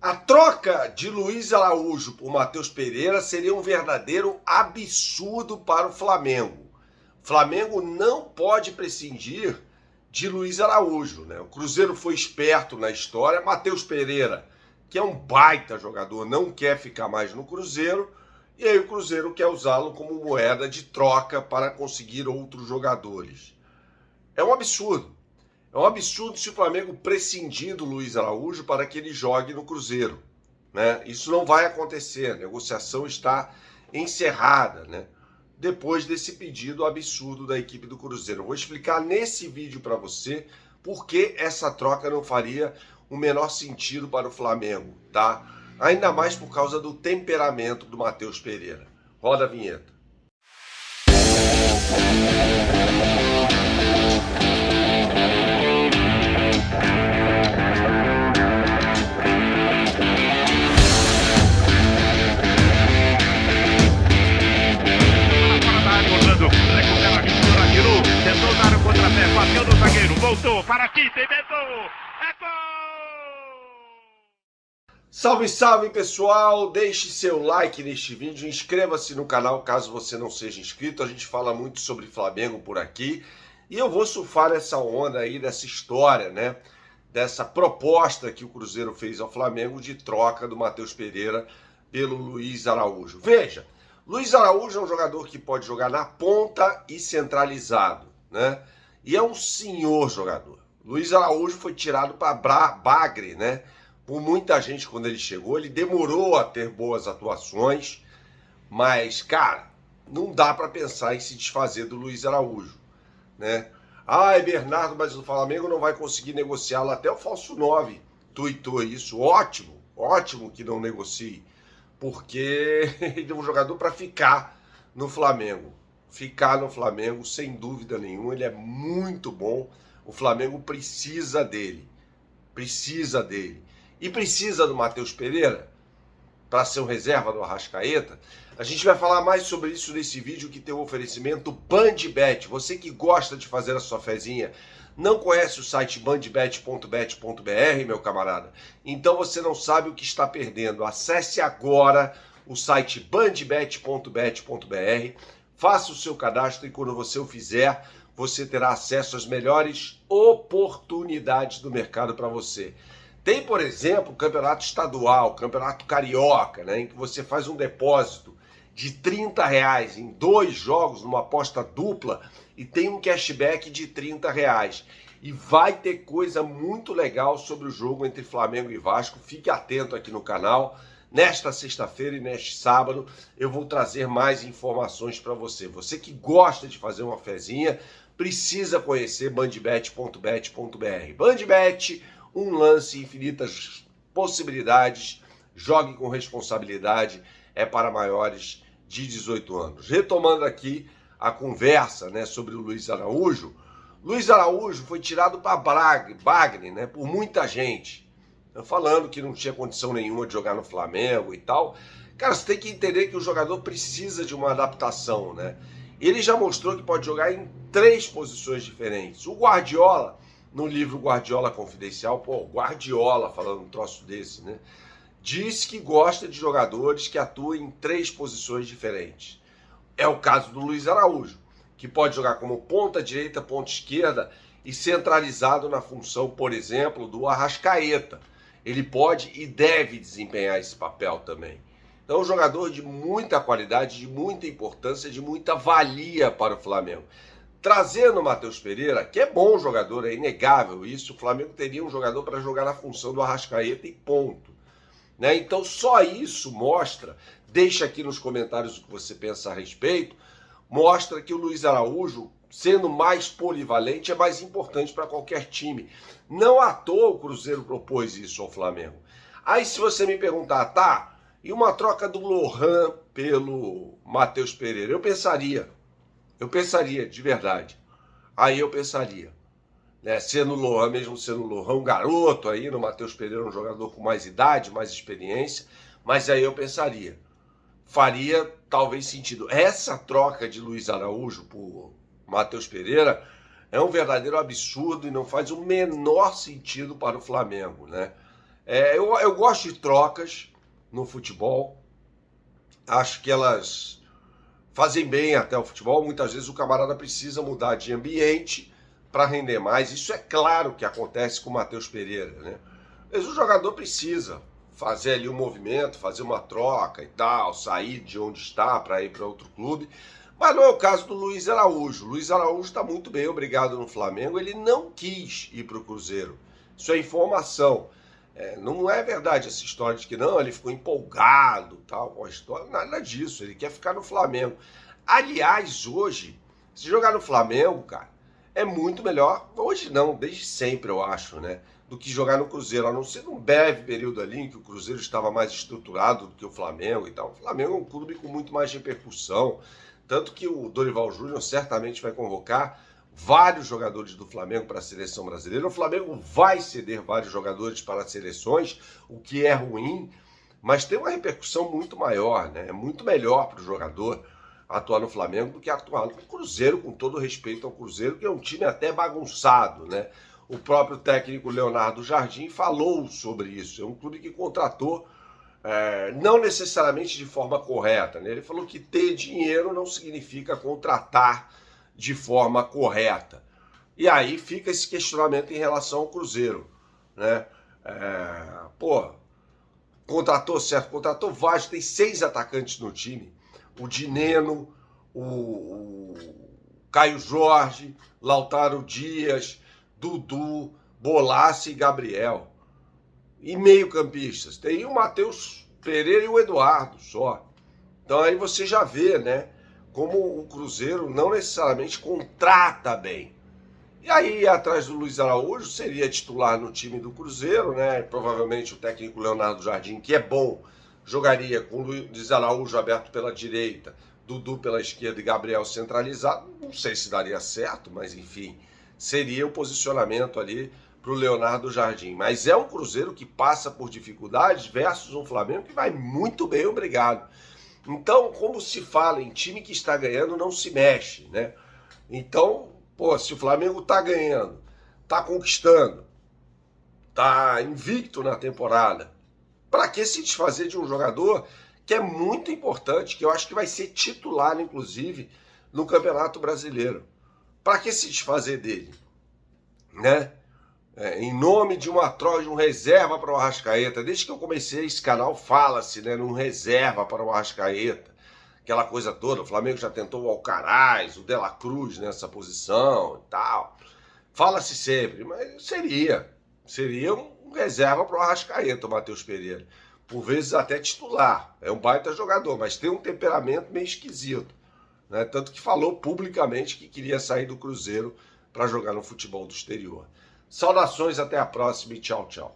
A troca de Luiz Araújo por Matheus Pereira seria um verdadeiro absurdo para o Flamengo. O Flamengo não pode prescindir de Luiz Araújo, né? O Cruzeiro foi esperto na história. Matheus Pereira, que é um baita jogador, não quer ficar mais no Cruzeiro. E aí o Cruzeiro quer usá-lo como moeda de troca para conseguir outros jogadores. É um absurdo. É um absurdo se o Flamengo prescindir do Luiz Araújo para que ele jogue no Cruzeiro, né? Isso não vai acontecer, a negociação está encerrada, né? Depois desse pedido absurdo da equipe do Cruzeiro. Eu vou explicar nesse vídeo para você por que essa troca não faria o menor sentido para o Flamengo, tá? Ainda mais por causa do temperamento do Matheus Pereira. Roda a vinheta. Tentou dar o contrapé, bateu no zagueiro, voltou para aqui, tentou, é gol! Salve, salve pessoal, deixe seu like neste vídeo, inscreva-se no canal caso você não seja inscrito, a gente fala muito sobre Flamengo por aqui e eu vou surfar essa onda aí, dessa história, né, dessa proposta que o Cruzeiro fez ao Flamengo de troca do Matheus Pereira pelo Luiz Araújo. Veja, Luiz Araújo é um jogador que pode jogar na ponta e centralizado, né, e é um senhor jogador. Luiz Araújo foi tirado para bagre, né, por muita gente quando ele chegou. Ele demorou a ter boas atuações, mas, cara, não dá para pensar em se desfazer do Luiz Araújo, né? Ah, Bernardo, mas o Flamengo não vai conseguir negociá-lo. Até o falso 9 tuitou isso. Ótimo, ótimo que não negocie, porque ele é um jogador para ficar no Flamengo. Ficar no Flamengo, sem dúvida nenhuma, ele é muito bom. O Flamengo precisa dele, precisa dele. E precisa do Matheus Pereira para ser um reserva do Arrascaeta. A gente vai falar mais sobre isso nesse vídeo que tem o oferecimento BandBet. Você que gosta de fazer a sua fezinha, não conhece o site bandbet.bet.br, meu camarada? Então você não sabe o que está perdendo. Acesse agora o site bandbet.bet.br, faça o seu cadastro e quando você o fizer, você terá acesso às melhores oportunidades do mercado para você. Tem, por exemplo, o campeonato estadual, o campeonato carioca, né, em que você faz um depósito de R$30 em 2 jogos, numa aposta dupla, e tem um cashback de R$30. E vai ter coisa muito legal sobre o jogo entre Flamengo e Vasco. Fique atento aqui no canal. Nesta sexta-feira e neste sábado eu vou trazer mais informações para você. Você que gosta de fazer uma fezinha, precisa conhecer bandbet.bet.br. Bandbet, um lance, infinitas possibilidades, jogue com responsabilidade, é para maiores de 18 anos. Retomando aqui a conversa, né, sobre o Luiz Araújo. Luiz Araújo foi tirado para bagre, né, por muita gente, falando que não tinha condição nenhuma de jogar no Flamengo e tal. Cara, você tem que entender que o jogador precisa de uma adaptação, né? Ele já mostrou que pode jogar em 3 posições diferentes. O Guardiola, no livro Guardiola Confidencial, Guardiola falando um troço desse, né? Diz que gosta de jogadores que atuem em 3 posições diferentes. É o caso do Luiz Araújo, que pode jogar como ponta direita, ponta esquerda e centralizado na função, por exemplo, do Arrascaeta. Ele pode e deve desempenhar esse papel também. Então, um jogador de muita qualidade, de muita importância, de muita valia para o Flamengo. Trazendo o Matheus Pereira, que é bom jogador, é inegável isso, o Flamengo teria um jogador para jogar na função do Arrascaeta e ponto, né? Então só isso mostra, deixa aqui nos comentários o que você pensa a respeito, mostra que o Luiz Araújo, sendo mais polivalente, é mais importante para qualquer time. Não à toa o Cruzeiro propôs isso ao Flamengo. Aí se você me perguntar, tá, e uma troca do Lohan pelo Matheus Pereira? Eu pensaria, de verdade. Aí eu pensaria, né? Sendo o Lohan, mesmo sendo o Lohan um garoto aí, no Matheus Pereira um jogador com mais idade, mais experiência, mas aí eu pensaria, faria talvez sentido. Essa troca de Luiz Araújo por Matheus Pereira é um verdadeiro absurdo e não faz o menor sentido para o Flamengo, né? Eu gosto de trocas no futebol. Acho que elas fazem bem até o futebol. Muitas vezes o camarada precisa mudar de ambiente para render mais. Isso é claro que acontece com o Matheus Pereira, né? Mas o jogador precisa fazer ali um movimento, fazer uma troca e tal, sair de onde está para ir para outro clube. Mas não é o caso do Luiz Araújo. O Luiz Araújo está muito bem, obrigado, no Flamengo. Ele não quis ir para o Cruzeiro. Isso é informação. Não é verdade essa história de que não, ele ficou empolgado, tal, com a história. Nada disso. Ele quer ficar no Flamengo. Aliás, hoje, se jogar no Flamengo, cara, é muito melhor. Hoje não, desde sempre, eu acho, né? Do que jogar no Cruzeiro, a não ser num breve período ali em que o Cruzeiro estava mais estruturado do que o Flamengo e tal. O Flamengo é um clube com muito mais repercussão, tanto que o Dorival Júnior certamente vai convocar vários jogadores do Flamengo para a seleção brasileira. O Flamengo vai ceder vários jogadores para as seleções, o que é ruim, mas tem uma repercussão muito maior, né? É muito melhor para o jogador atuar no Flamengo do que atuar no Cruzeiro, com todo respeito ao Cruzeiro, que é um time até bagunçado, né? O próprio técnico Leonardo Jardim falou sobre isso. É um clube que contratou não necessariamente de forma correta, né? Ele falou que ter dinheiro não significa contratar de forma correta. E aí fica esse questionamento em relação ao Cruzeiro, né? Contratou certo, contratou vários, tem 6 atacantes no time. O Dineno, o Caio Jorge, Lautaro Dias, Dudu, Bolaci e Gabriel. E meio-campistas. Tem o Matheus Pereira e o Eduardo só. Então aí você já vê, né? Como o Cruzeiro não necessariamente contrata bem. E aí, atrás do Luiz Araújo, seria titular no time do Cruzeiro, né? Provavelmente o técnico Leonardo Jardim, que é bom, jogaria com o Luiz Araújo aberto pela direita, Dudu pela esquerda e Gabriel centralizado. Não sei se daria certo, mas enfim, seria o posicionamento ali para o Leonardo Jardim. Mas é um Cruzeiro que passa por dificuldades versus um Flamengo que vai muito bem, obrigado. Então, como se fala em time que está ganhando, não se mexe, né? Então, se o Flamengo está ganhando, está conquistando, está invicto na temporada, para que se desfazer de um jogador que é muito importante, que eu acho que vai ser titular, inclusive, no Campeonato Brasileiro? Para que se desfazer dele, né? Em nome de uma troca, de um reserva para o Arrascaeta. Desde que eu comecei esse canal, fala-se, né, num reserva para o Arrascaeta. Aquela coisa toda. O Flamengo já tentou o Alcaraz, o De La Cruz nessa posição e tal. Fala-se sempre, mas seria um reserva para o Arrascaeta, o Matheus Pereira. Por vezes até titular. É um baita jogador, mas tem um temperamento meio esquisito, né? Tanto que falou publicamente que queria sair do Cruzeiro para jogar no futebol do exterior. Saudações, até a próxima e tchau, tchau.